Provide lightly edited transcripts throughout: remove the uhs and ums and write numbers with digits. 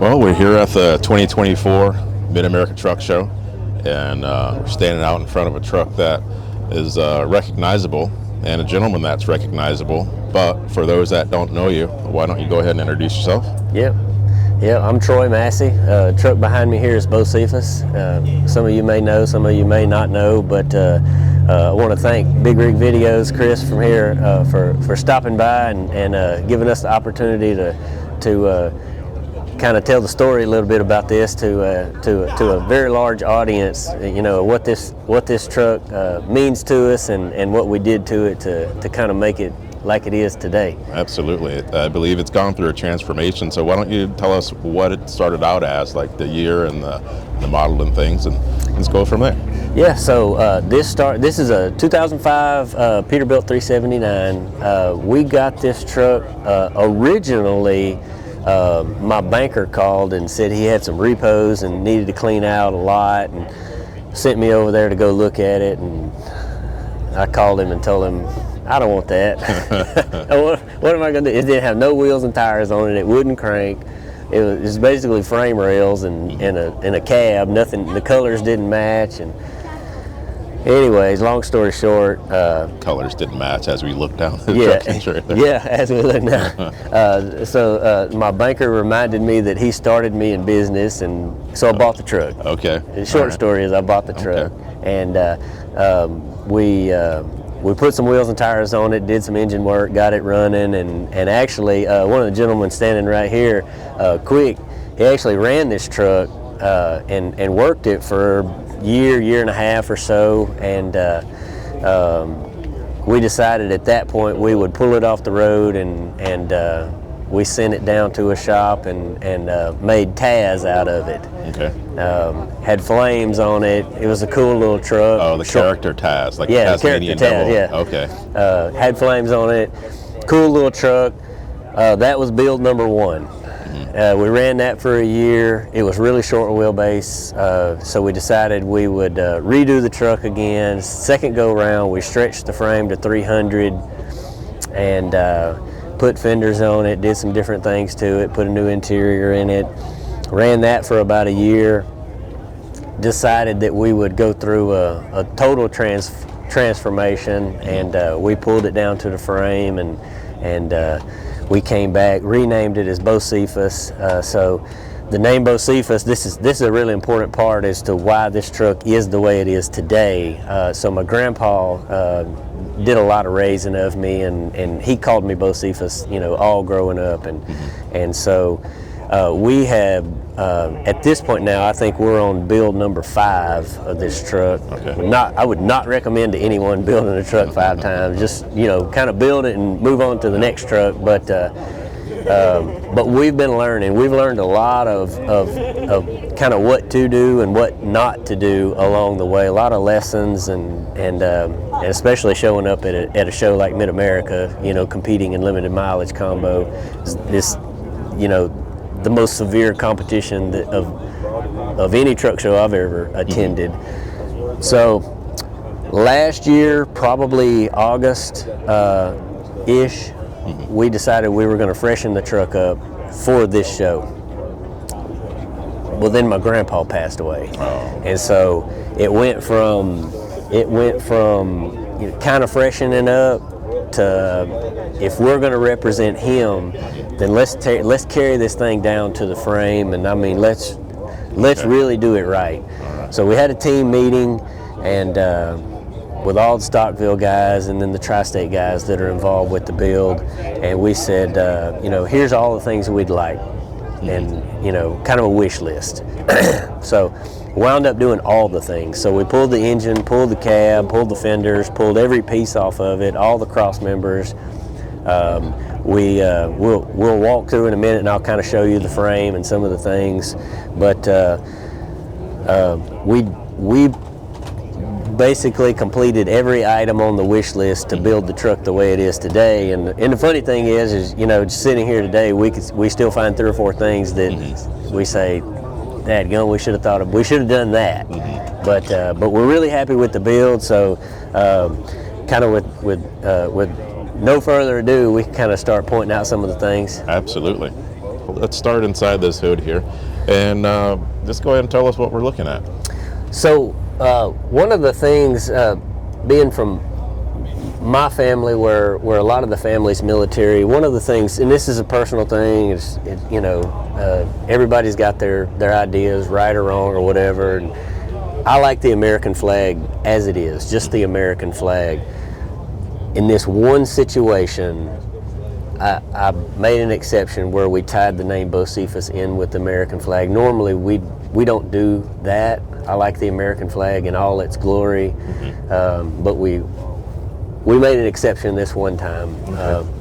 Well, we're here at the 2024 Mid-America Truck Show, and we're standing out in front of a truck that is recognizable and a gentleman that's recognizable. But for those that don't know you, why don't you go ahead and introduce yourself? Yep, I'm Troy Massey. Truck behind me here is Bocephus. Some of you may know, some of you may not know, but I want to thank Big Rig Videos, Chris from here, for stopping by and giving us the opportunity to kind of tell the story a little bit about this to a very large audience. You know what this truck means to us and what we did to it to kind of make it like it is today. Absolutely. I believe it's gone through a transformation. So why don't you tell us what it started out as, like the year and the model and things, and let's go from there. Yeah. So this is a 2005 Peterbilt 379. We got this truck originally. My banker called and said he had some repos and needed to clean out a lot, and sent me over there to go look at it. And I called him and told him, I don't want that. What am I going to do? It didn't have no wheels and tires on it. It wouldn't crank. It was basically frame rails and a cab. Nothing. The colors didn't match. And anyways, long story short, Colors didn't match as we looked down the trucking trailer. Yeah, as we look now. So my banker reminded me that he started me in business, and so I bought the truck. Okay. The short story is I bought the truck, and we put some wheels and tires on it, did some engine work, got it running, and actually one of the gentlemen standing right here, Quick, he actually ran this truck and worked it for a year and a half or so, and we decided at that point we would pull it off the road, and we sent it down to a shop and made Taz out of it. Okay. Had flames on it. It was a cool little truck. Oh, the character Taz, like yeah, the Tasmanian character Taz, Devil. yeah. Okay. Had flames on it. Cool little truck. That was build number one. We ran that for a year. It was really short wheelbase, so we decided we would redo the truck again. Second go round, we stretched the frame to 300 and put fenders on it, did some different things to it, put a new interior in it. Ran that for about a year. Decided that we would go through a total transformation, and we pulled it down to the frame, and we came back, renamed it as Bocephus. So the name Bocephus, this is a really important part as to why this truck is the way it is today. So my grandpa did a lot of raising of me, and he called me Bocephus, all growing up, and so we have at this point now, I think we're on build number 5 of this truck. Okay. I would not recommend to anyone building a truck 5 times. Just kind of build it and move on to the next truck. But we've been learning. We've learned a lot of kind of what to do and what not to do along the way. A lot of lessons, and especially showing up at a show like Mid-America, competing in limited mileage combo. This, the most severe competition of any truck show I've ever attended. So last year, probably August ish, we decided we were going to freshen the truck up for this show. Well, then my grandpa passed away, and so it went from kind of freshening up to, if we're going to represent him, then let's carry this thing down to the frame, and let's really do it right. So we had a team meeting, and with all the Stockville guys and then the tri-state guys that are involved with the build, and we said, here's all the things we'd like, and kind of a wish list. So wound up doing all the things. So we pulled the engine, pulled the cab, pulled the fenders, pulled every piece off of it, all the cross members. We'll walk through in a minute, and I'll kind of show you the frame and some of the things. But we basically completed every item on the wish list to build the truck the way it is today. And the funny thing is just sitting here today, we still find 3 or 4 things that we say, dadgum, we should have done that. But we're really happy with the build. So kind of with no further ado, we can kind of start pointing out some of the things. Absolutely. let's start inside this hood here, and just go ahead and tell us what we're looking at. So one of the things, being from my family, where a lot of the family's military, one of the things, and this is a personal thing, is everybody's got their ideas, right or wrong or whatever. And I like the American flag as it is, just the American flag. In this one situation, I made an exception where we tied the name Bocephus in with the American flag. Normally we don't do that. I like the American flag in all its glory, but we made an exception this one time,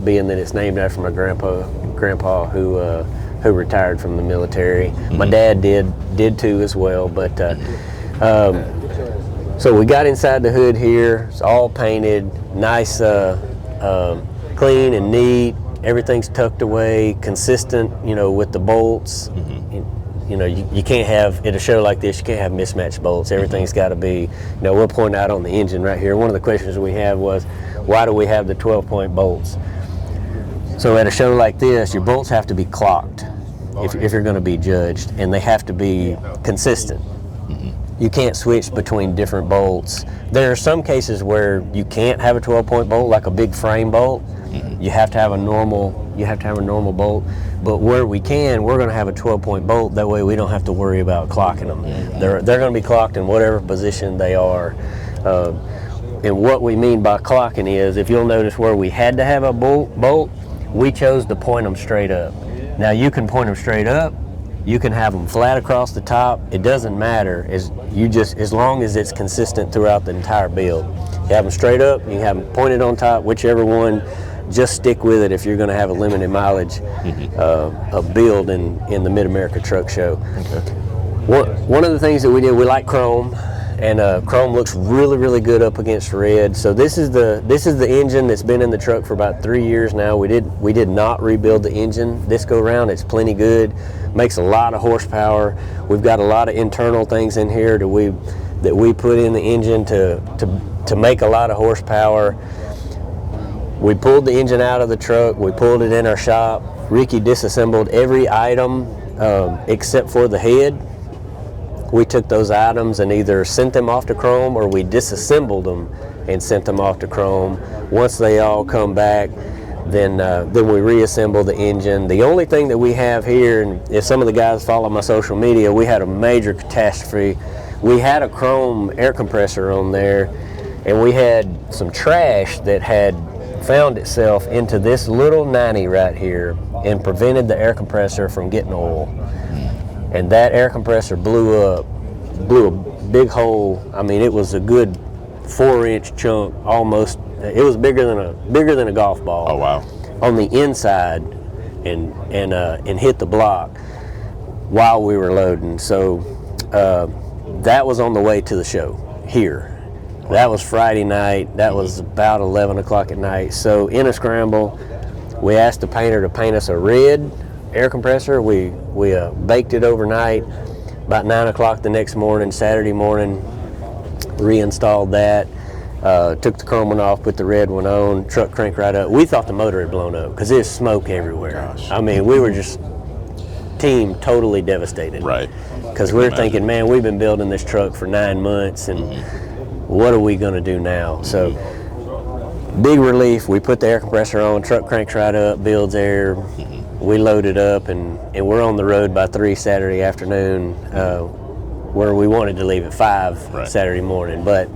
being that it's named after my grandpa who retired from the military. My dad did too as well, but so we got inside the hood here. It's all painted, nice, clean and neat. Everything's tucked away, consistent, with the bolts. You can't have, at a show like this, you can't have mismatched bolts. Everything's got to be, we'll point out on the engine right here. One of the questions we have was, why do we have the 12-point bolts? So at a show like this, your bolts have to be clocked if you're going to be judged, and they have to be consistent. You can't switch between different bolts. There are some cases where you can't have a 12-point bolt, like a big frame bolt. You have to have a normal bolt. But where we can, we're going to have a 12-point bolt. That way we don't have to worry about clocking them. They're going to be clocked in whatever position they are. And what we mean by clocking is, if you'll notice where we had to have a bolt, we chose to point them straight up. Now you can point them straight up. You can have them flat across the top. It doesn't matter, as long as it's consistent throughout the entire build. You have them straight up, you have them pointed on top, whichever one. Just stick with it if you're going to have a limited mileage build in the Mid-America Truck Show. One of the things that we did, we like chrome, and chrome looks really, really good up against red. So this is the engine that's been in the truck for about 3 years now. We did not rebuild the engine this go round. It's plenty good, makes a lot of horsepower. We've got a lot of internal things in here that we put in the engine to make a lot of horsepower. We pulled the engine out of the truck, we pulled it in our shop. Ricky disassembled every item except for the head. We took those items and either sent them off to chrome, or we disassembled them and sent them off to chrome. Once they all come back, then we reassemble the engine. The only thing that we have here, and if some of the guys follow my social media, we had a major catastrophe. We had a chrome air compressor on there, and we had some trash that had found itself into this little 90 right here and prevented the air compressor from getting oil. And that air compressor blew a big hole. I mean, it was a good 4-inch chunk, almost. It was bigger than a golf ball. Oh wow! On the inside, and hit the block while we were loading. So that was on the way to the show here. That was Friday night. That was about 11 o'clock at night. So in a scramble, we asked the painter to paint us a red air compressor. We baked it overnight. About 9 o'clock the next morning, Saturday morning, reinstalled that. Took the chrome one off, put the red one on, truck cranked right up. We thought the motor had blown up because there's smoke everywhere. Gosh. I mean, we were just totally devastated. Right. Because we were thinking, man, we've been building this truck for 9 months, and what are we going to do now? So big relief. We put the air compressor on, truck cranks right up, builds air. We loaded up, and we're on the road by 3 Saturday afternoon, where we wanted to leave at 5 Saturday morning. But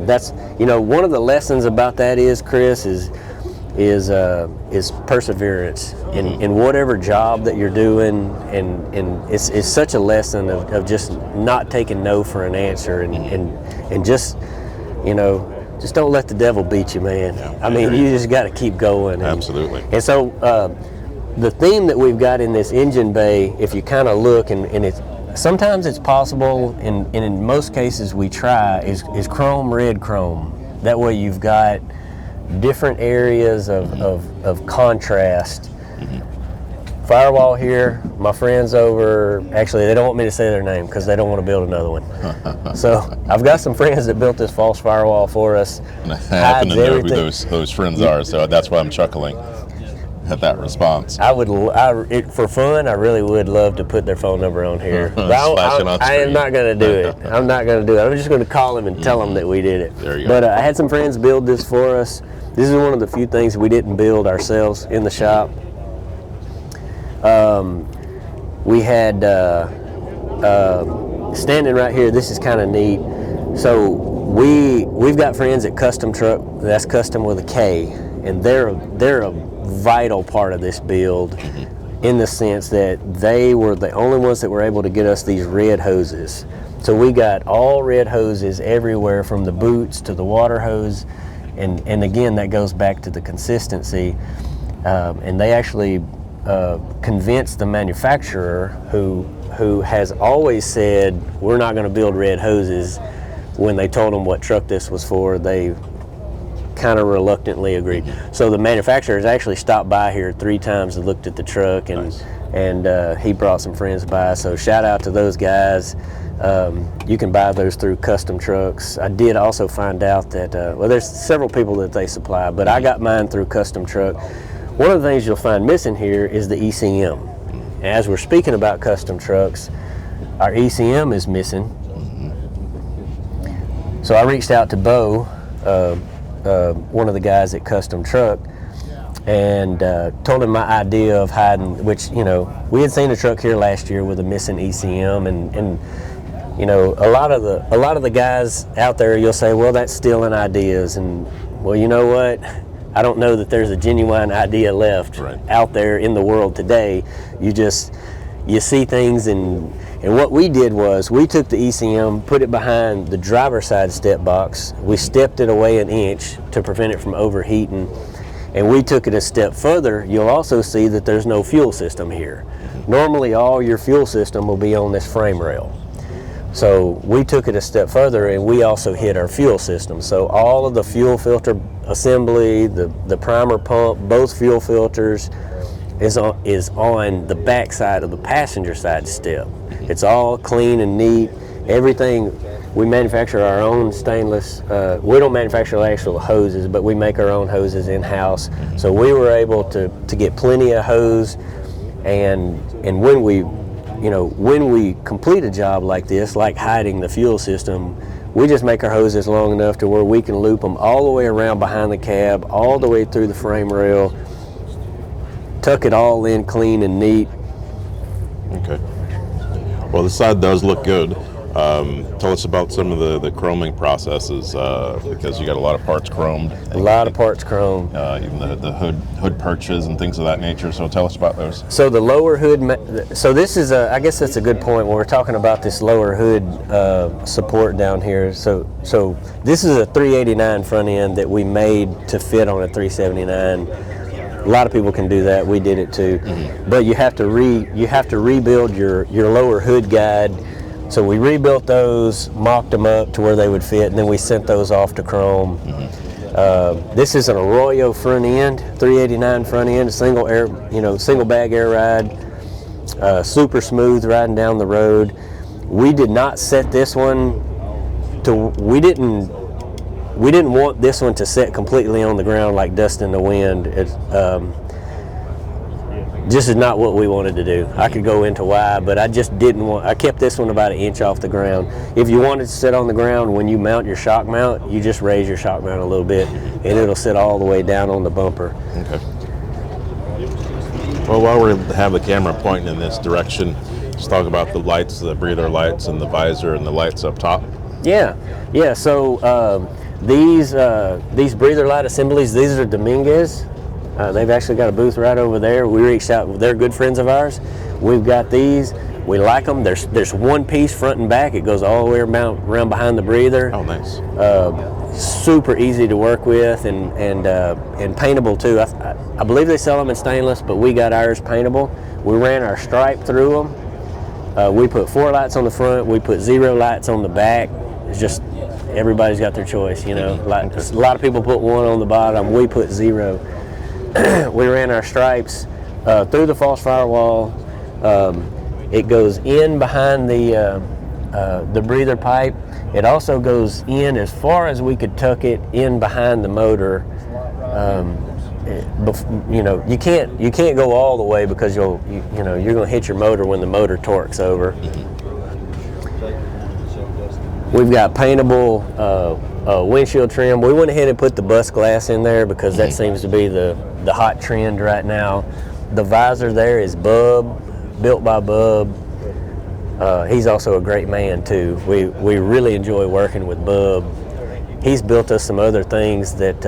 that's, one of the lessons about that is, Chris, is perseverance in whatever job that you're doing, and it's such a lesson of just not taking no for an answer, and just just don't let the devil beat you, man. I mean, you just got to keep going. Absolutely. And so the theme that we've got in this engine bay, if you kind of look, and it's sometimes it's possible, and in most cases we try, is chrome, red chrome. That way you've got different areas of contrast. Firewall here, my friends over, actually they don't want me to say their name because they don't want to build another one. So I've got some friends that built this false firewall for us. And I happen to know who those friends are, so that's why I'm chuckling. at that response. For fun, I really would love to put their phone number on here. But I am not going to do it. I'm not going to do it. I'm just going to call them and tell them that we did it. There you But go. I had some friends build this for us. This is one of the few things we didn't build ourselves in the shop. We had standing right here. This is kind of neat. So we've got friends at Custom Truck. That's custom with a K, and they're a vital part of this build, in the sense that they were the only ones that were able to get us these red hoses. So we got all red hoses everywhere, from the boots to the water hose, and again, that goes back to the consistency. And they actually convinced the manufacturer, who has always said we're not going to build red hoses. When they told them what truck this was for, they kind of reluctantly agreed. So the manufacturer has actually stopped by here 3 times and looked at the truck, and Nice. and he brought some friends by. So shout out to those guys. You can buy those through Custom Trucks. I did also find out that well, there's several people that they supply, but I got mine through Custom Truck. One of the things you'll find missing here is the ECM. As we're speaking about Custom Trucks, our ECM is missing. So I reached out to Bo, one of the guys at Custom Truck, and told him my idea of hiding, which, you know, we had seen a truck here last year with a missing ECM, and you know, a lot of the guys out there, you'll say, well, that's stealing ideas, and well, you know what? I don't know that there's a genuine idea left out there in the world today. You see things, and what we did was we took the ECM, put it behind the driver's side step box. We stepped it away an inch to prevent it from overheating, and we took it a step further. You'll also see that there's no fuel system here. Normally all your fuel system will be on this frame rail. So we took it a step further, and we also hid our fuel system. So all of the fuel filter assembly, the primer pump, both fuel filters is on the back side of the passenger side step. It's all clean and neat. Everything, we manufacture our own stainless. We don't manufacture the actual hoses, but we make our own hoses in-house. So we were able to get plenty of hose, and when we complete a job like this, like hiding the fuel system, we just make our hoses long enough to where we can loop them all the way around behind the cab, all the way through the frame rail, tuck it all in clean and neat. Okay. Well, the side does look good. Tell us about some of the chroming processes, because you got a lot of parts chromed. A lot of parts chromed. Even the hood perches and things of that nature. So tell us about those. So the lower hood, so this is I guess that's a good point when we're talking about this lower hood support down here. So this is a 389 front end that we made to fit on a 379. A lot of people can do that. We did it too. But you have to rebuild your lower hood guide. So we rebuilt those, mocked them up to where they would fit, and then we sent those off to chrome. This is an Arroyo front end, 389 front end, single bag air ride, super smooth riding down the road. We did not set this one we didn't want this one to set completely on the ground like dust in the wind. This is not what we wanted to do. I could go into why, but I just didn't want. I kept this one about an inch off the ground. If you wanted to sit on the ground, when you mount your shock mount, you just raise your shock mount a little bit, and it'll sit all the way down on the bumper. Okay. Well, while we have the camera pointing in this direction, let's talk about the lights, the breather lights, and the visor, and the lights up top. Yeah. So these breather light assemblies, these are Dominguez. They've actually got a booth right over there. We reached out. They're good friends of ours. We've got these. We like them. There's one piece front and back. It goes all the way around behind the breather. Oh, nice. Super easy to work with, and paintable too. I believe they sell them in stainless, but we got ours paintable. We ran our stripe through them. We put 4 lights on the front. We put 0 lights on the back. It's just everybody's got their choice, you know. Like, a lot of people put 1 on the bottom. We put 0. We ran our stripes through the false firewall. It goes in behind the breather pipe. It also goes in as far as we could tuck it in behind the motor. you know, you can't go all the way because you're going to hit your motor when the motor torques over. We've got paintable windshield trim. We went ahead and put the bus glass in there because that seems to be the hot trend right now. The visor there is Bub, built by Bub. He's also a great man too. We really enjoy working with Bub. He's built us some other things that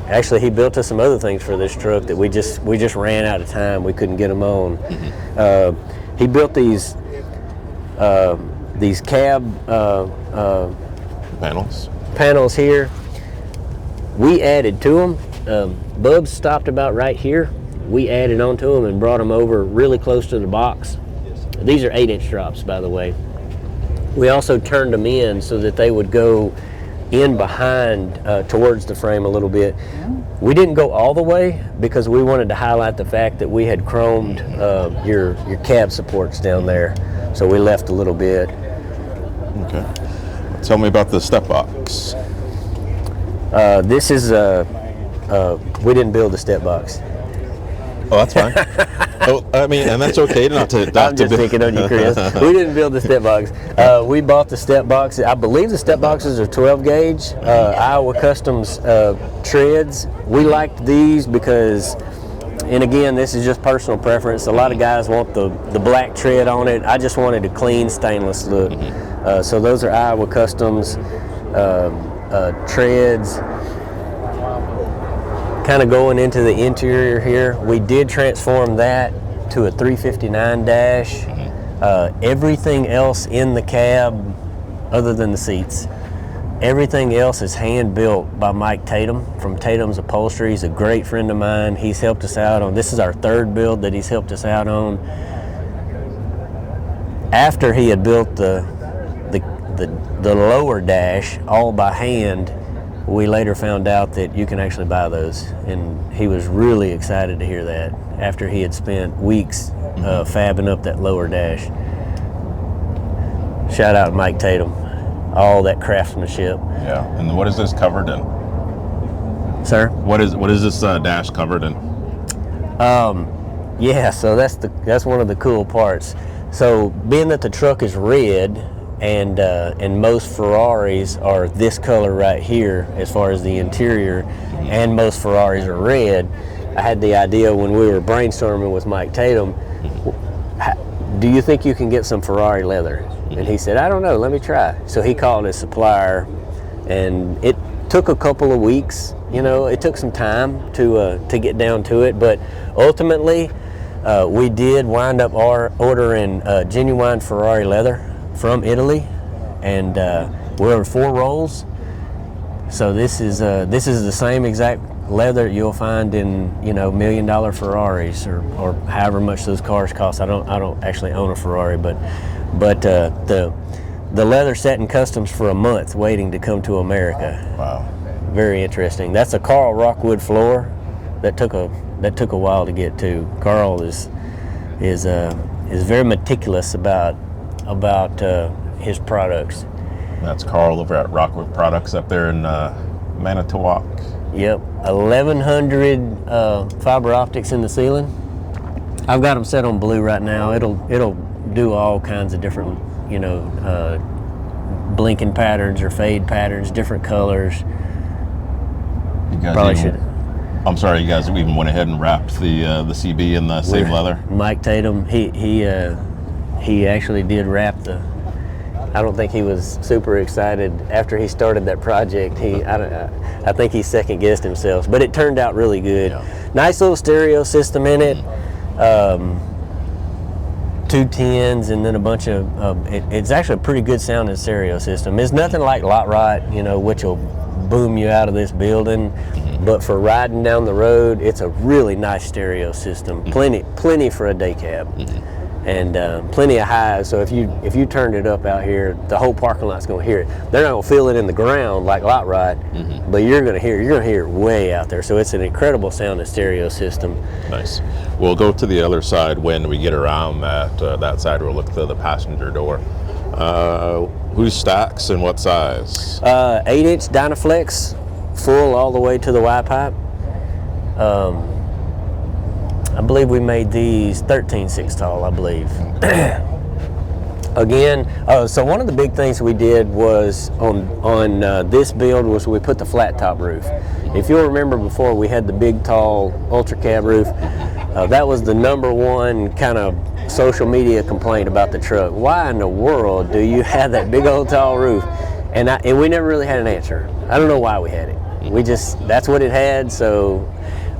actually he built us some other things for this truck that we just ran out of time. We couldn't get them on. He built these cab panels here. We added to them. Bub stopped about right here. We added onto them and brought them over really close to the box. These are 8-inch drops, by the way. We also turned them in so that they would go in behind towards the frame a little bit. We didn't go all the way because we wanted to highlight the fact that we had chromed your cab supports down there. So we left a little bit. Okay. Tell me about the step box. This is we didn't build the step box. Oh, that's fine. Oh, I mean, and that's okay not to. I'm just thinking of you, Chris. We didn't build the step box. We bought the step box. I believe the step boxes are 12 gauge Iowa Customs treads. We liked these because, and again, this is just personal preference. A lot of guys want the black tread on it. I just wanted a clean stainless look. So those are Iowa Customs treads. Kind of going into the interior here, we did transform that to a 359 dash. Everything else in the cab, other than the seats, everything else is hand built by Mike Tatum from Tatum's Upholstery. He's a great friend of mine. He's helped us out on, this is our third build that he's helped us out on. After he had built the lower dash all by hand, we later found out that you can actually buy those, and he was really excited to hear that after he had spent weeks fabbing up that lower dash. Shout out to Mike Tatum, all that craftsmanship. Yeah, and what is this covered in? Sir? What is this dash covered in? Yeah, so that's one of the cool parts. So being that the truck is red, and most Ferraris are this color right here as far as the interior, and most Ferraris are red, I had the idea when we were brainstorming with Mike Tatum, do you think you can get some Ferrari leather? And he said, I don't know, let me try. So he called his supplier, and it took a couple of weeks. You know, it took some time to get down to it, but ultimately we did wind up ordering genuine Ferrari leather from Italy, and we're in 4 rolls. So this is the same exact leather you'll find in, you know, $1 million Ferraris or however much those cars cost. I don't actually own a Ferrari, but the leather sat in customs for a month waiting to come to America. Wow, very interesting. That's a Carl Rockwood floor that took a while to get to. Carl is very meticulous about his products. That's Carl over at Rockwood Products up there in Manitowoc. Yep, 1,100 fiber optics in the ceiling. I've got them set on blue right now. It'll do all kinds of different, you know, blinking patterns or fade patterns, different colors. You guys probably should. I'm sorry, you guys even went ahead and wrapped the CB in the same leather. Mike Tatum, he actually did wrap the. I don't think he was super excited after he started that project. I think he second guessed himself, but it turned out really good. Yeah. Nice little stereo system in it. 2 10s and then a bunch of. It's actually a pretty good sounding stereo system. It's nothing like Lot Rot, you know, which will boom you out of this building. But for riding down the road, it's a really nice stereo system. Plenty for a day cab. And plenty of highs. So if you turned it up out here, the whole parking lot's going to hear it. They're not going to feel it in the ground like Lot Rod, but you're going to hear it way out there. So it's an incredible sounding stereo system. Nice. We'll go to the other side when we get around that side. We'll look through the passenger door. Whose stacks and what size? 8-inch Dynaflex, full all the way to the Y pipe. I believe we made these 13/6 tall, I believe. Again, so one of the big things we did was on this build was we put the flat top roof. If you'll remember before, we had the big tall ultra cab roof. That was the #1 kind of social media complaint about the truck. Why in the world do you have that big old tall roof? And we never really had an answer. I don't know why we had it. We just, that's what it had, so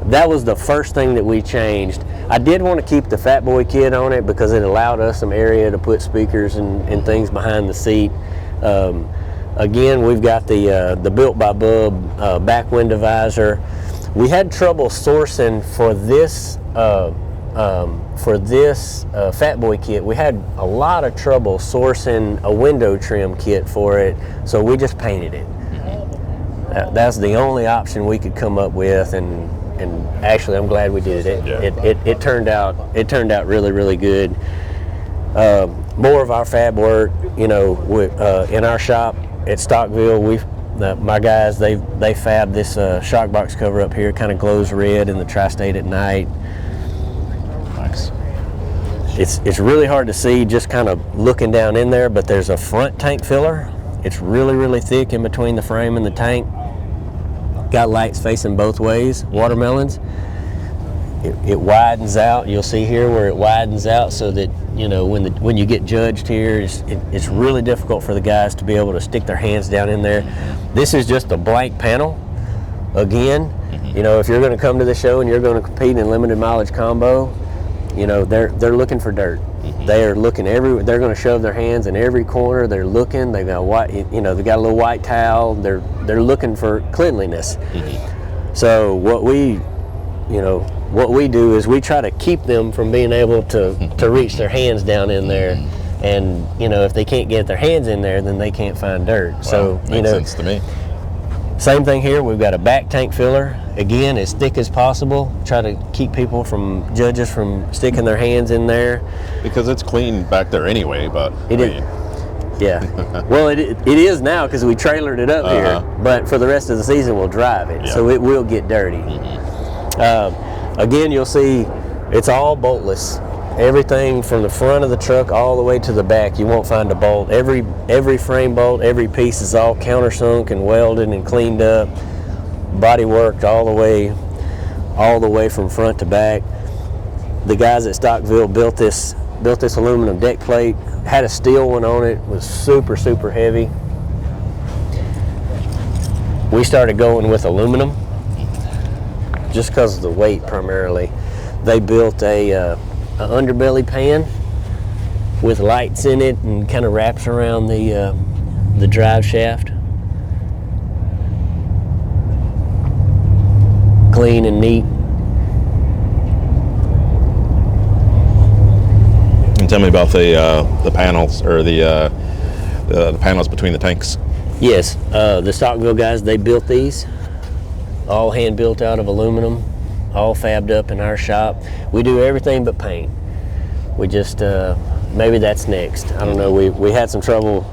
that was the first thing that we changed. I did want to keep the Fat Boy kit on it because it allowed us some area to put speakers and things behind the seat. Again, we've got the Built by Bub back window visor. We had trouble sourcing for this Fat Boy kit. We had a lot of trouble sourcing a window trim kit for it, so we just painted it. That's the only option we could come up with, and actually I'm glad we did it. It turned out really, really good. More of our fab work, in our shop at Stockville, my guys, they fab this shock box cover up here, kind of glows red in the tri-state at night. Nice. It's really hard to see just kind of looking down in there, but there's a front tank filler. It's really, really thick in between the frame and the tank. Got lights facing both ways, watermelons. It widens out. You'll see here where it widens out so that, when you get judged here, it's really difficult for the guys to be able to stick their hands down in there. This is just a blank panel. Again, if you're going to come to the show and you're going to compete in limited mileage combo, they're looking for dirt. They are looking everywhere. They're going to shove their hands in every corner. They're looking. They got white. They got a little white towel. They're looking for cleanliness. So what we do is we try to keep them from being able to reach their hands down in there. And if they can't get their hands in there, then they can't find dirt. Wow, so makes sense to me. Same thing here. We've got a back tank filler. Again, as thick as possible. Try to keep judges from sticking their hands in there. Because it's clean back there anyway, but yeah. Well, it is now because we trailered it up here. But for the rest of the season, we'll drive it, so it will get dirty. Again, you'll see it's all boltless. Everything from the front of the truck all the way to the back, you won't find a bolt. Every frame bolt, every piece is all countersunk and welded and cleaned up, body worked all the way from front to back. The guys at Stockville built this aluminum deck plate, had a steel one on it, was super, super heavy. We started going with aluminum just because of the weight primarily. They built a underbelly pan with lights in it and kind of wraps around the drive shaft. Clean and neat. And tell me about the panels or the panels between the tanks. Yes, the Stockville guys, they built these, all hand built out of aluminum, all fabbed up in our shop. We do everything but paint. We just maybe that's next. I don't know. We had some trouble.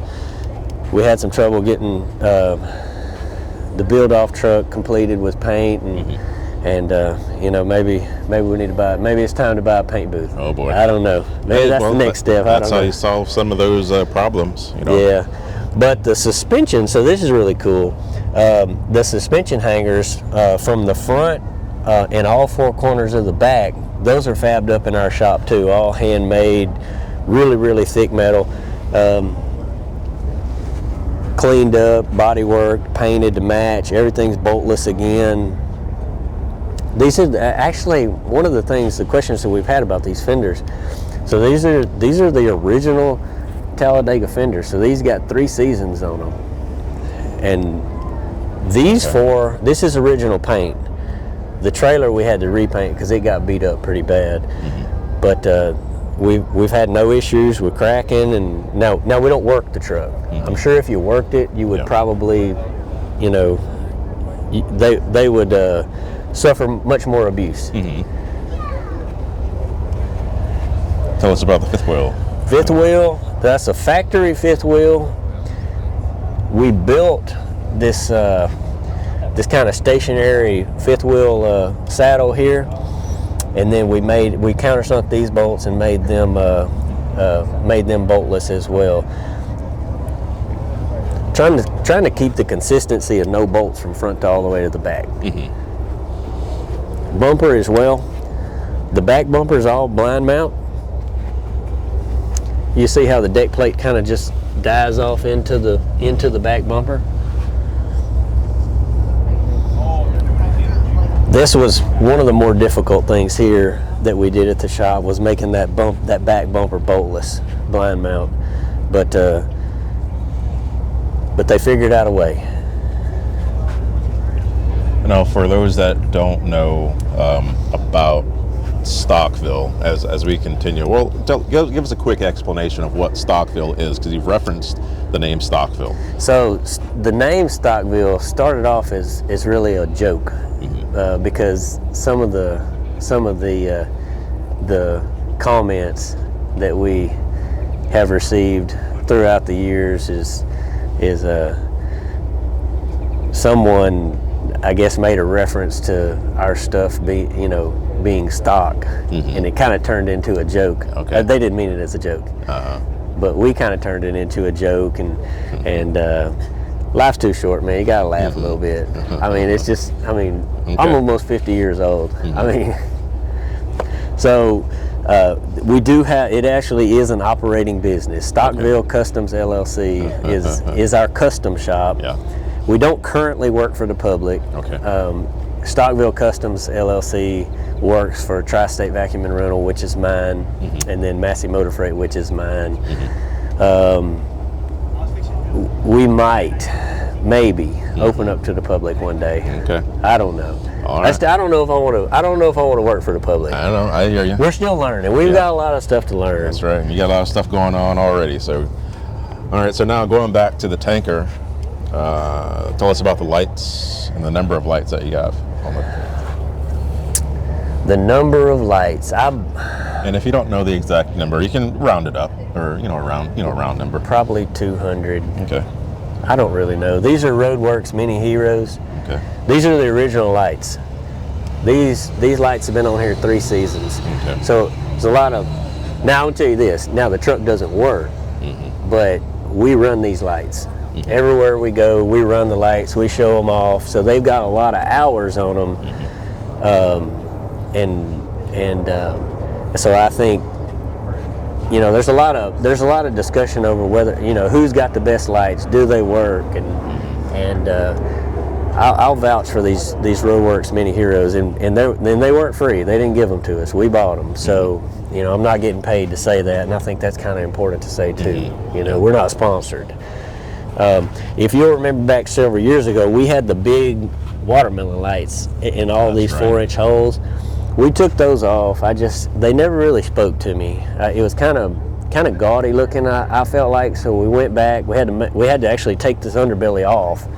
We had some trouble getting the build-off truck completed with paint, and maybe we need to buy. Maybe it's time to buy a paint booth. Oh boy. I don't know. Maybe that's the next step. That's how you solve some of those problems. Yeah, but the suspension. So this is really cool. The suspension hangers from the front and all four corners of the back, those are fabbed up in our shop too, all handmade, really, really thick metal, cleaned up, body worked, painted to match, everything's boltless again. These are actually one of the questions that we've had about these fenders. So these are the original Talladega fenders. So these got 3 seasons on them. And these this is original paint. The trailer we had to repaint because it got beat up pretty bad. But we've had no issues with cracking, and now we don't work the truck. I'm sure if you worked it, you would probably, they would suffer much more abuse. Tell us about the fifth wheel. Fifth wheel, that's a factory fifth wheel. We built this this kind of stationary fifth wheel saddle here, and then we countersunk these bolts and made them boltless as well. Trying to keep the consistency of no bolts from front to all the way to the back. Bumper as well. The back bumper is all blind mount. You see how the deck plate kind of just dives off into the back bumper. This was one of the more difficult things here that we did at the shop, was making that back bumper boltless, blind mount. But they figured out a way. Now, for those that don't know about Stockville, as we continue, well, give us a quick explanation of what Stockville is, because you've referenced the name Stockville. So the name Stockville started off as really a joke, because some of the comments that we have received throughout the years is someone, I guess, made a reference to our stuff being stock, and it kind of turned into a joke. Okay. They didn't mean it as a joke, but we kind of turned it into a joke, and life's too short, man. You gotta laugh a little bit. I mean, it's just, I'm almost 50 years old. I mean, so we do have, it actually is an operating business. Stockville Customs LLC is our custom shop. Yeah. We don't currently work for the public. Okay. Stockville Customs LLC works for Tri-State Vacuum and Rental, which is mine, and then Massey Motor Freight, which is mine. We might, maybe, open up to the public one day. Okay. I don't know. All right. I don't know if I want to. I don't know if I want to work for the public. I hear you. We're still learning. We've got a lot of stuff to learn. That's right. You got a lot of stuff going on already. So, all right. So now going back to the tanker, tell us about the lights and the number of lights that you have on the number of lights. And if you don't know the exact number, you can round it up, or a round number. Probably 200. Okay. I don't really know. These are Roadworks Mini Heroes. Okay. These are the original lights. These lights have been on here 3 seasons. Okay. So there's a lot of. Now I'll tell you this. Now the truck doesn't work, but we run these lights. Everywhere we go, we run the lights. We show them off. So they've got a lot of hours on them, so I think, there's a lot of discussion over whether, who's got the best lights, do they work, and I'll vouch for these Roadworks Mini Heroes, and they weren't free. They didn't give them to us. We bought them. So I'm not getting paid to say that, and I think that's kind of important to say too. We're not sponsored. If you'll remember back several years ago, we had the big watermelon lights in all these 4-inch holes. We took those off. They never really spoke to me. It was kind of gaudy looking, I felt like. So we went back. We had to actually take this underbelly off,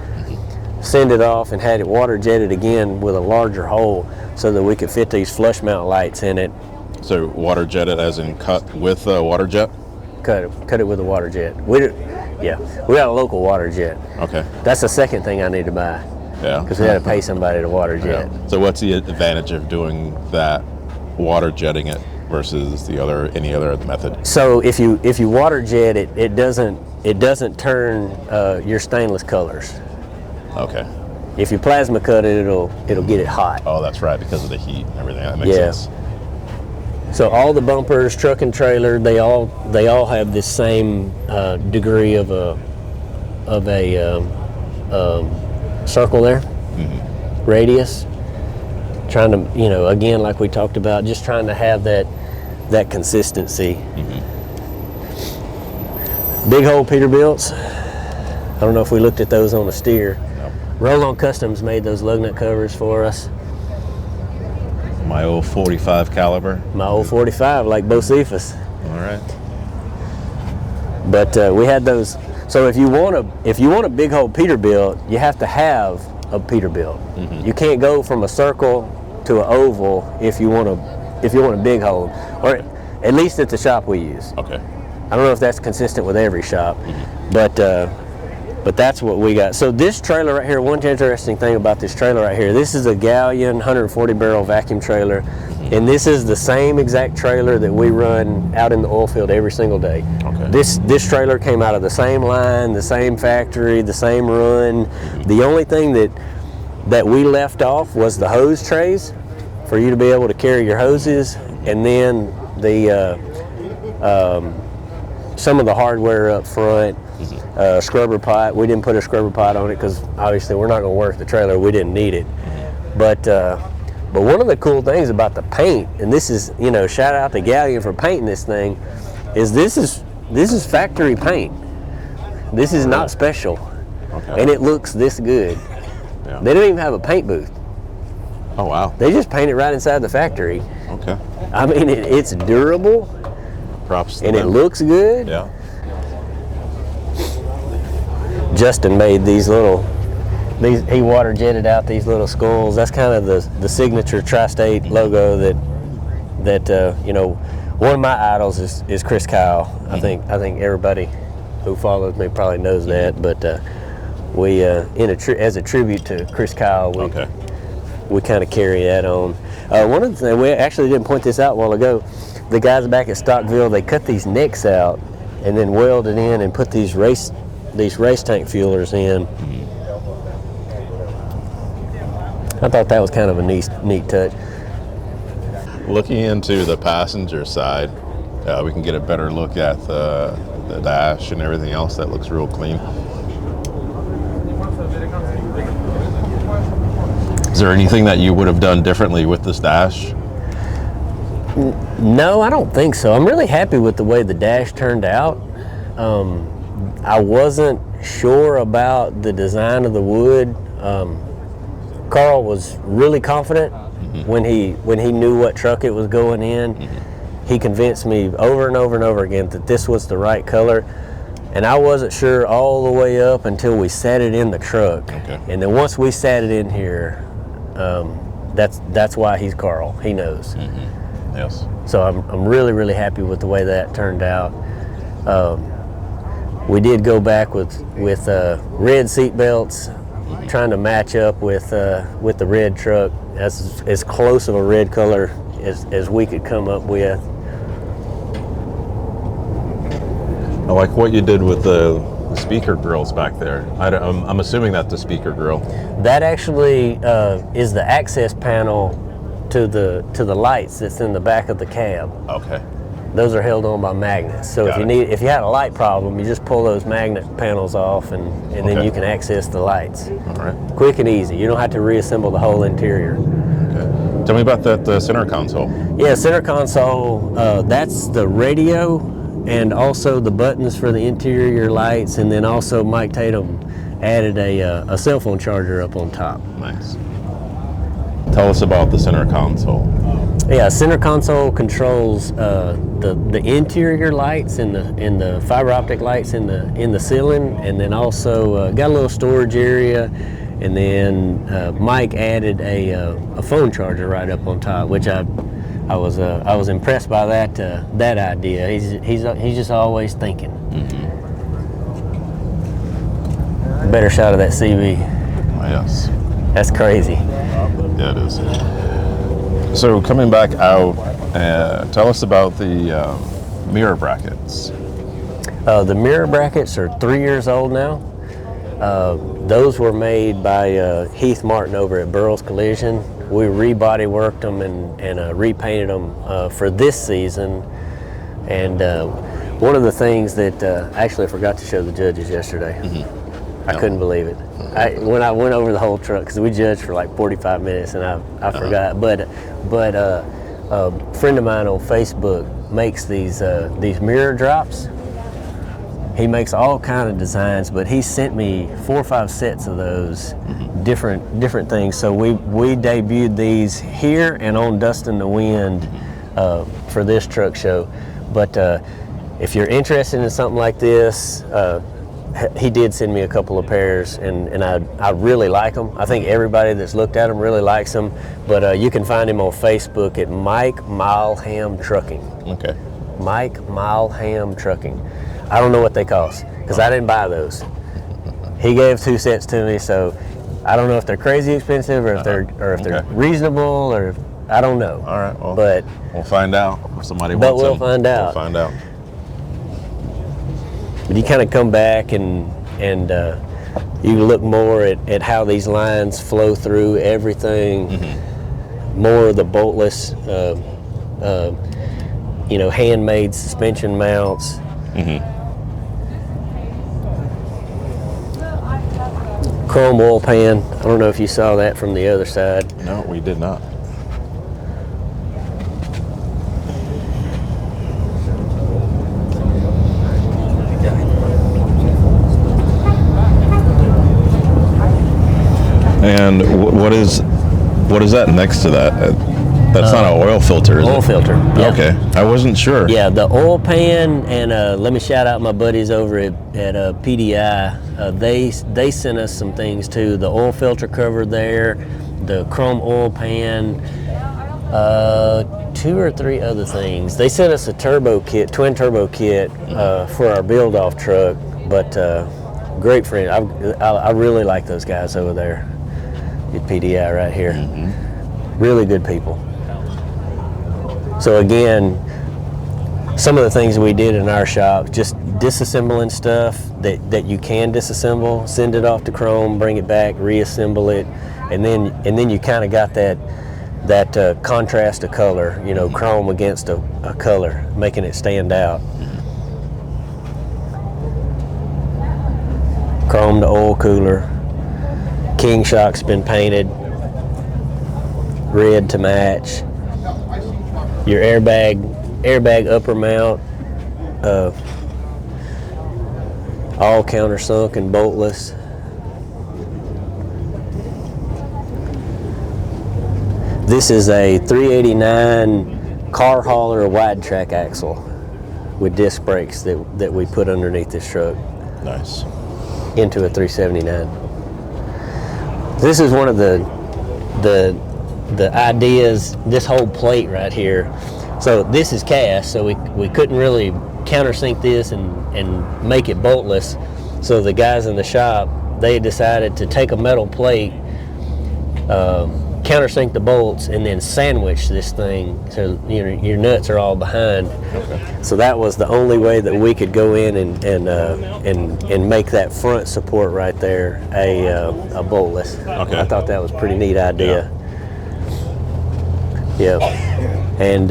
send it off, and had it water jetted again with a larger hole so that we could fit these flush mount lights in it. So water jetted, as in cut with a water jet? Cut it with a water jet. We got a local water jet. Okay. That's the second thing I need to buy. Yeah. Because we had to pay somebody to water jet. Yeah. So what's the advantage of doing that, water jetting it, versus any other method? So if you water jet it, it doesn't turn your stainless colors. Okay. If you plasma cut it, it'll get it hot. Oh, that's right, because of the heat and everything. That makes sense. So all the bumpers, truck and trailer, they all have this same degree of a circle there, radius. Trying to, again, like we talked about, just trying to have that consistency. Big hole Peterbilts. I don't know if we looked at those on the steer. Nope. Roll-On Customs made those lug nut covers for us. My old 45 caliber. My old 45, like Bocephus. All right. But we had those. So if you want a big hole Peterbilt, you have to have a Peterbilt. You can't go from a circle to an oval if you want a big hole, or at least at the shop we use. Okay. I don't know if that's consistent with every shop, but But that's what we got. So this trailer right here, one interesting thing about this trailer right here, this is a Galleon 140 barrel vacuum trailer, and this is the same exact trailer that we run out in the oil field every single day. Okay. This trailer came out of the same line, the same factory, the same run. The only thing that we left off was the hose trays for you to be able to carry your hoses, and then the some of the hardware up front. Scrubber pot. We didn't put a scrubber pot on it because obviously we're not going to work the trailer. We didn't need it. But one of the cool things about the paint, and this is, you know, shout out to Galleon for painting this thing, is this is factory paint. This is not special, and it looks this good. Yeah. They don't even have a paint booth. Oh wow. They just paint it right inside the factory. Okay. I mean, it's durable. Props to and them. it looks good. Yeah. Justin made these he water jetted out these little skulls. That's kind of the signature Tri-State logo that you know, one of my idols is Chris Kyle. I think everybody who follows me probably knows that, but we as a tribute to Chris Kyle, we kind of carry that on. One of the things, we actually didn't point this out a while ago, the guys back at Stockville, they cut these necks out and then welded in and put these race tank fuelers in. I thought that was kind of a neat touch. Looking into the passenger side, we can get a better look at the dash and everything else. That looks real clean. Is there anything that you would have done differently with this dash? No, I don't think so. I'm really happy with the way the dash turned out. I wasn't sure about the design of the wood. Carl was really confident when he knew what truck it was going in. He convinced me over and over and over again that this was the right color, and I wasn't sure all the way up until we sat it in the truck. Okay. And then once we sat it in here, that's why he's Carl. He knows. Yes. So I'm really happy with the way that turned out. We did go back with red seat belts, trying to match up with the red truck. That's as close of a red color as we could come up with. I like what you did with the speaker grills back there. I'm assuming that's the speaker grill. That actually is the access panel to the lights that's in the back of the cab. Okay. Those are held on by magnets. So if you had a light problem, you just pull those magnet panels off, and then you can access the lights. All right. Quick and easy. You don't have to reassemble the whole interior. Okay. Tell me about that center console. Yeah, center console. That's the radio, and also the buttons for the interior lights, and then also Mike Tatum added a cell phone charger up on top. Nice. Tell us about the center console. Yeah, center console controls the interior lights and the fiber optic lights in the ceiling, and then also got a little storage area, and then Mike added a phone charger right up on top, which I was impressed by that idea. He's just always thinking. Better shot of that CV. Oh, yes. That's crazy. Yeah, it is. So coming back out, tell us about the mirror brackets. The mirror brackets are 3 years old now. Those were made by Heath Martin over at Burroughs Collision. We rebody worked them and repainted them for this season. And one of the things that actually I forgot to show the judges yesterday. I couldn't believe it. When I went over the whole truck, because we judged for like 45 minutes, and I forgot. But a friend of mine on Facebook makes these mirror drops. He makes all kind of designs, but he sent me 4 or 5 sets of those different things. So we debuted these here and on Dust in the Wind for this truck show. But if you're interested in something like this, he did send me a couple of pairs, and I really like them. I think everybody that's looked at them really likes them. But you can find him on Facebook at Mike Mileham Trucking. Okay. Mike Mileham Trucking. I don't know what they cost because I didn't buy those. He gave 2 sets to me, so I don't know if they're crazy expensive or if they're reasonable, or I don't know. All right. Well, but we'll find out if somebody wants but we'll them. find out. We'll find out. But you kind of come back and you look more at how these lines flow through everything. Mm-hmm. More of the boltless, handmade suspension mounts. Mm-hmm. Chrome oil pan. I don't know if you saw that from the other side. No, we did not. And what is that next to that? That's not an oil filter, is it? Oil filter. Yeah. Okay, I wasn't sure. Yeah, the oil pan, and let me shout out my buddies over at PDI. They sent us some things too. The oil filter cover there, the chrome oil pan, 2 or 3 other things. They sent us a turbo kit, twin turbo kit for our build-off truck. But great friend. I really like those guys over there at PDI right here. Mm-hmm. Really good people. So again, some of the things we did in our shop, just disassembling stuff that you can disassemble, send it off to Chrome, bring it back, reassemble it, and then you kind of got that contrast of color, chrome against a color, making it stand out. Chrome to oil cooler. King shock's been painted red to match. Your airbag upper mount, all countersunk and boltless. This is a 389 car hauler wide track axle with disc brakes that we put underneath this truck. Nice. Into a 379. This is one of the ideas, this whole plate right here. So this is cast, so we couldn't really countersink this and make it boltless. So the guys in the shop, they decided to take a metal plate, countersink the bolts, and then sandwich this thing so your nuts are all behind. Okay. So that was the only way that we could go in and make that front support right there a boltless. Okay. I thought that was a pretty neat idea. Yeah. And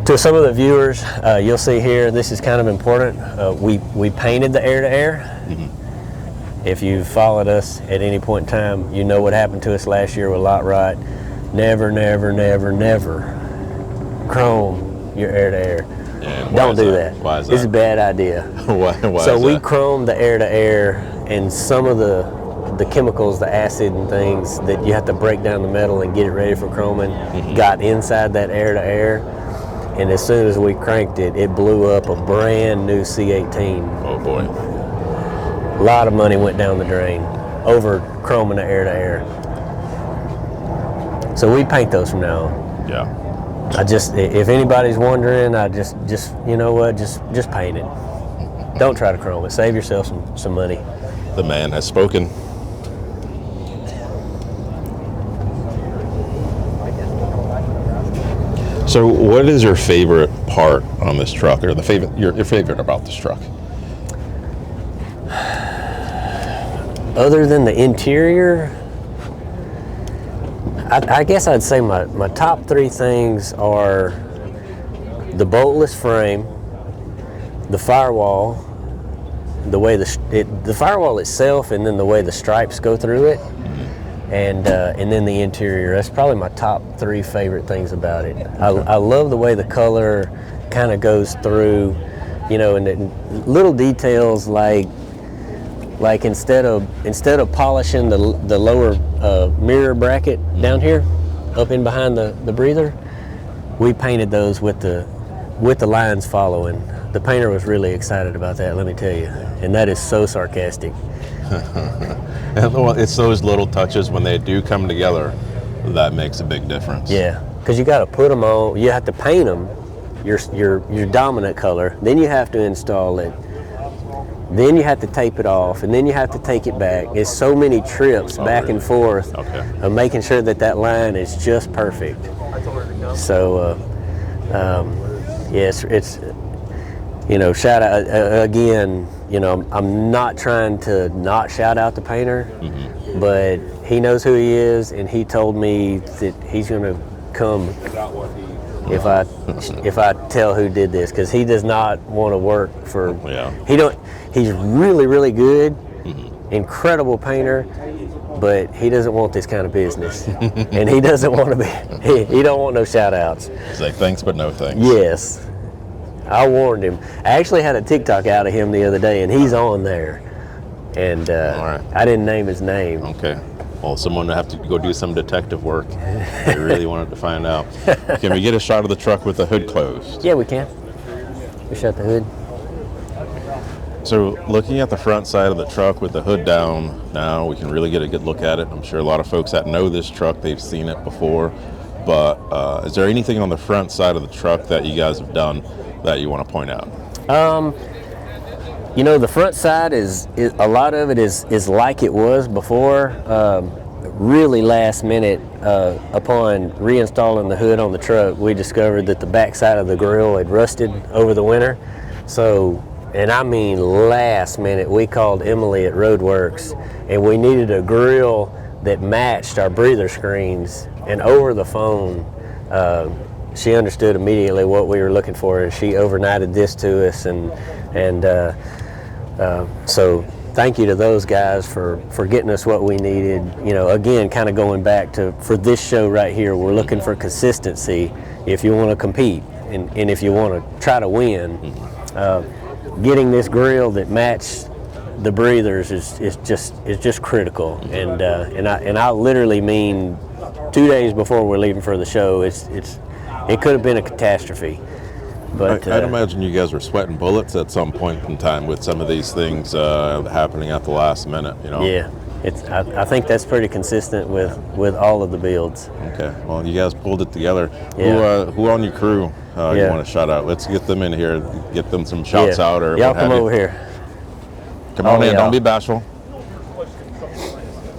to some of the viewers, you'll see here, this is kind of important. We painted the air-to-air. Mm-hmm. If you've followed us at any point in time, you know what happened to us last year with Lot Rot. Never, never, never, never chrome your air-to-air. Yeah, don't do that. Why is that? It's a bad idea. Why so is we that? chromed the air-to-air, and some of the chemicals, the acid and things that you have to break down the metal and get it ready for chroming, mm-hmm. got inside that air-to-air. And as soon as we cranked it, it blew up a brand new C18. Oh boy. A lot of money went down the drain over chroming the air-to-air. So we paint those from now on. Yeah. If anybody's wondering, you know what, just paint it. Don't try to chrome it. Save yourself some money. The man has spoken. So what is your favorite part on this truck, or your favorite about this truck? Other than the interior, I guess I'd say my top 3 things are the boltless frame, the firewall, the way the firewall itself, and then the way the stripes go through it, and then the interior. That's probably my top 3 favorite things about it. I love the way the color kind of goes through, and the little details like instead of polishing the lower mirror bracket down here, up in behind the breather, we painted those with the lines following. The painter was really excited about that, let me tell you, and that is so sarcastic. It's those little touches when they do come together that makes a big difference. Yeah, because you got to put them on. You have to paint them your dominant color. Then you have to install it. then you have to tape it off, and then you have to take it back. It's so many trips back and forth of making sure that that line is just perfect. So, yes, it's, you know, shout out again. You know, I'm not trying to not shout out the painter, but he knows who he is, and he told me that he's going to come if I tell who did this, because he does not want to work for. He's really, really good, incredible painter, but he doesn't want this kind of business, and he doesn't want to be. He don't want no shout outs. He's like, thanks but no thanks. Yes, I warned him. I actually had a TikTok out of him the other day, and he's on there, and I didn't name his name. Okay. Well, someone would have to go do some detective work. I really wanted to find out. Can we get a shot of the truck with the hood closed? Yeah, we can. We shut the hood. So looking at the front side of the truck with the hood down now, we can really get a good look at it. I'm sure a lot of folks that know this truck, they've seen it before. But is there anything on the front side of the truck that you guys have done that you want to point out? You know, the front side is a lot of it is like it was before. Really last minute, upon reinstalling the hood on the truck, we discovered that the back side of the grill had rusted over the winter. So, and I mean last minute, we called Emily at Roadworks, and we needed a grill that matched our breather screens. And over the phone, she understood immediately what we were looking for, and she overnighted this to us. So thank you to those guys for getting us what we needed. You know, again, kind of going back to, for this show right here, we're looking for consistency if you want to compete and if you want to try to win. Getting this grill that matched the breathers is just critical. And I literally mean 2 days before we're leaving for the show, it could have been a catastrophe. But I'd imagine you guys were sweating bullets at some point in time with some of these things happening at the last minute, you know? Yeah, I think that's pretty consistent with all of the builds. Okay, well, you guys pulled it together. Yeah. Who on your crew you want to shout out? Let's get them in here, get them some shouts out or y'all what have come you. over here. Come on in, don't be bashful.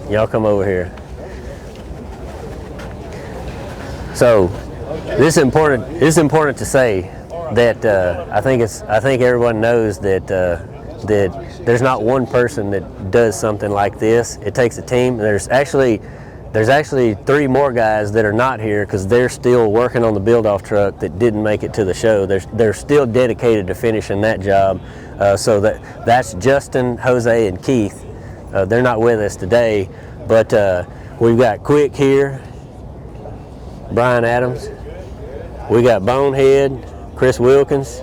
Y'all come over here. So, this is important to say that I think everyone knows that there's not one person that does something like this. It takes a team. There's actually 3 more guys that are not here because they're still working on the build-off truck that didn't make it to the show. They're still dedicated to finishing that job. So that's Justin, Jose, and Keith. They're not with us today, but we've got Quick here, Brian Adams. We got Bonehead, Chris Wilkins,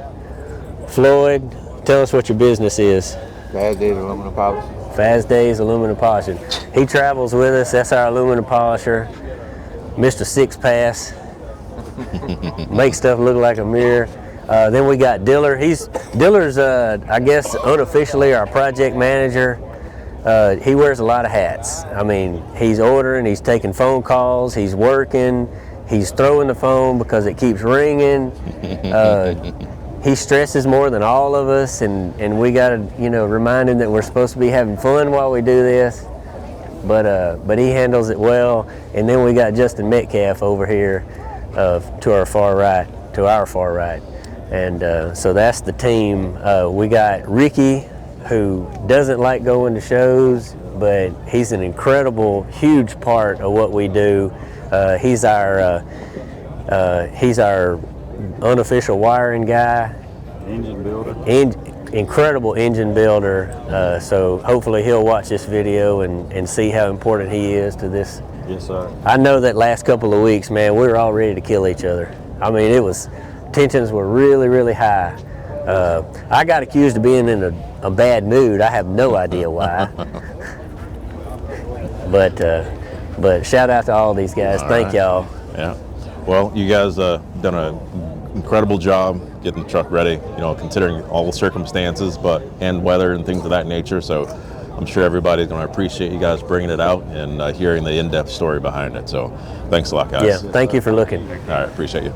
Floyd. Tell us what your business is. Fast Days Aluminum Polishing. Fast Days Aluminum Polishing. He travels with us. That's our aluminum polisher, Mr. Six Pass. Makes stuff look like a mirror. Then we got Diller. Diller's, I guess, unofficially our project manager. He wears a lot of hats. I mean, he's ordering, he's taking phone calls, he's working, he's throwing the phone because it keeps ringing. He stresses more than all of us, and we got to, remind him that we're supposed to be having fun while we do this. But he handles it well. And then we got Justin Metcalf over here to our far right. And so that's the team. We got Ricky, who doesn't like going to shows, but he's an incredible, huge part of what we do. He's our unofficial wiring guy. Engine builder. Incredible engine builder. So hopefully he'll watch this video and see how important he is to this. Yes, sir. I know that last couple of weeks, man, we were all ready to kill each other. I mean, tensions were really, really high. I got accused of being in a bad mood. I have no idea why. But shout out to all these guys. Thank y'all. Yeah. Well, you guys done an incredible job getting the truck ready, considering all the circumstances, and weather and things of that nature. So I'm sure everybody's going to appreciate you guys bringing it out and hearing the in-depth story behind it. So thanks a lot, guys. Yeah, thank you for looking. All right, appreciate you.